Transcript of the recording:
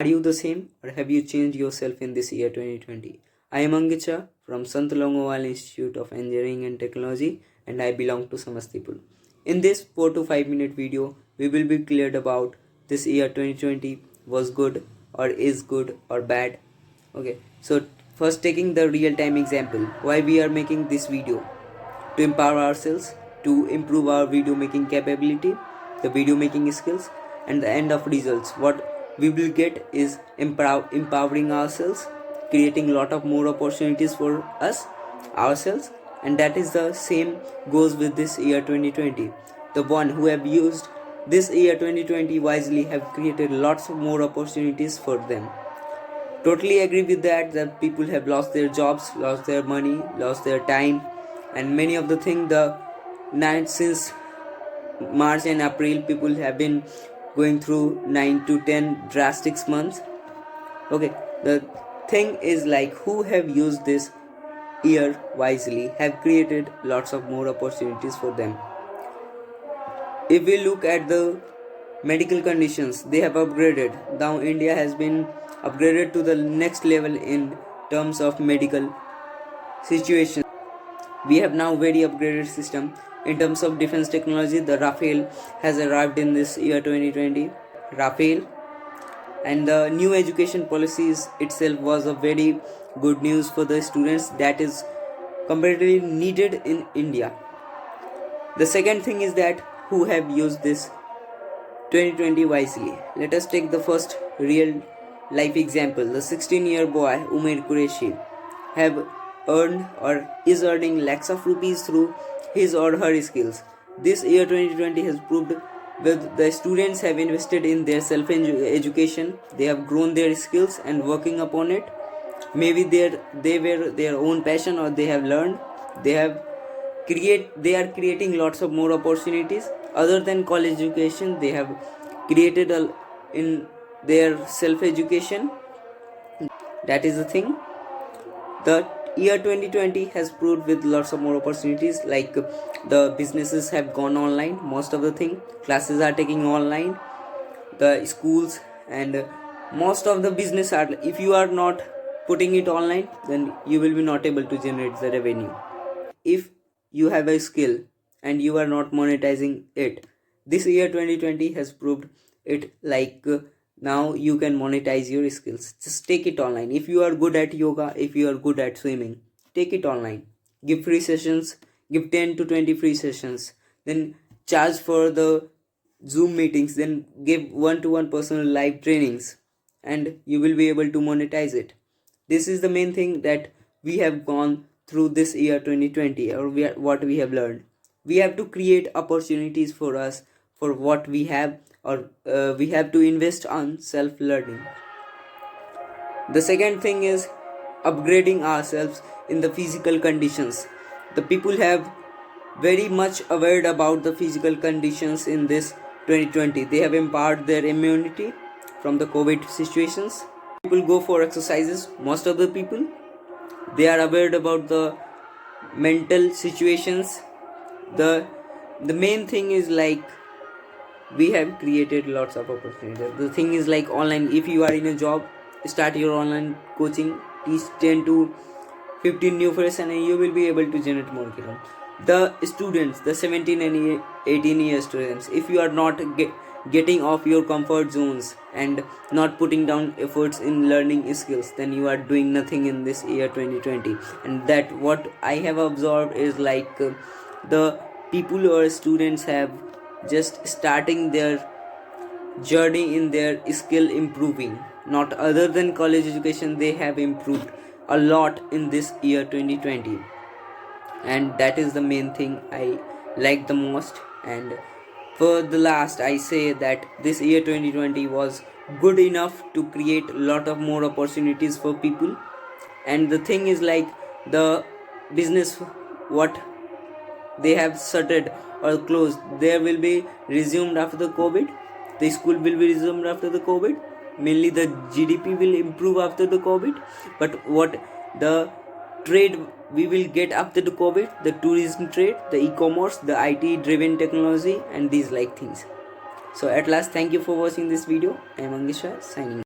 Are you the same or have you changed yourself in this year 2020? I am Angicha from Sant Longowal Institute of Engineering and Technology and I belong to Samastipur. In this 4 to 5 minute video, we will be cleared about this year 2020 was good or is good or bad. Okay, so first taking the real time example, why we are making this video. To empower ourselves, to improve our video making capability, the video making skills, and the end of results. What we will get is empowering ourselves, creating a lot of more opportunities for ourselves, and that is the same goes with this year 2020. The one who have used this year 2020 wisely have created lots of more opportunities for them. Totally agree with that people have lost their jobs, lost their money, lost their time, and many of the things the night since March and April people have been going through 9 to 10 drastic months. Okay, the thing is like who have used this year wisely have created lots of more opportunities for them. If we look at the medical conditions, they have upgraded. Now India has been upgraded to the next level in terms of medical situation. We have now very upgraded system in terms of defense technology. The Rafale has arrived in this year 2020. Rafale and the new education policies itself was a very good news for the students that is comparatively needed in India. The second thing is that who have used this 2020 wisely. Let us take the first real life example. The 16-year boy Umair Qureshi have earned or is earning lakhs of rupees through his or her skills. This year 2020 has proved that the students have invested in their self-education. They have grown their skills and working upon it. Maybe they were their own passion or they have learned. They are creating lots of more opportunities other than college education. They have created in their self-education. That is the thing. The year 2020 has proved with lots of more opportunities, like the businesses have gone online. Most of the thing classes are taking online, the schools and most of the business are, if you are not putting it online, then you will be not able to generate the revenue. If you have a skill and you are not monetizing it, this year 2020 has proved it, like now you can monetize your skills. Just take it online. If you are good at yoga, if you are good at swimming, take it online. Give free sessions, give 10 to 20 free sessions, then charge for the Zoom meetings, then give one-to-one personal live trainings, and you will be able to monetize it. This is the main thing that we have gone through this year 2020, or what we have learned. We have to create opportunities for us for what we have, or we have to invest on self-learning. The second thing is upgrading ourselves in the physical conditions. The people have very much aware about the physical conditions in this 2020. They have empowered their immunity from the COVID situations. People go for exercises. Most of the people, they are aware about the mental situations. The main thing is like we have created lots of opportunities. The thing is like online, if you are in a job, start your online coaching, teach 10 to 15 new freshes and you will be able to generate more income. The students, the 17 and 18 year students, if you are not getting off your comfort zones and not putting down efforts in learning skills, then you are doing nothing in this year 2020. And that what I have observed is like the people or students have just starting their journey in their skill improving. Not other than college education, they have improved a lot in this year 2020, and that is the main thing I like the most. And for the last, I say that this year 2020 was good enough to create a lot of more opportunities for people. And the thing is like the business what they have started or closed, there will be resumed after the COVID. The school will be resumed after the COVID. Mainly the GDP will improve after the COVID. But what the trade we will get after the COVID, the tourism trade, the e-commerce, the IT driven technology, and these like things. So at last, thank you for watching this video. I am Angisha signing.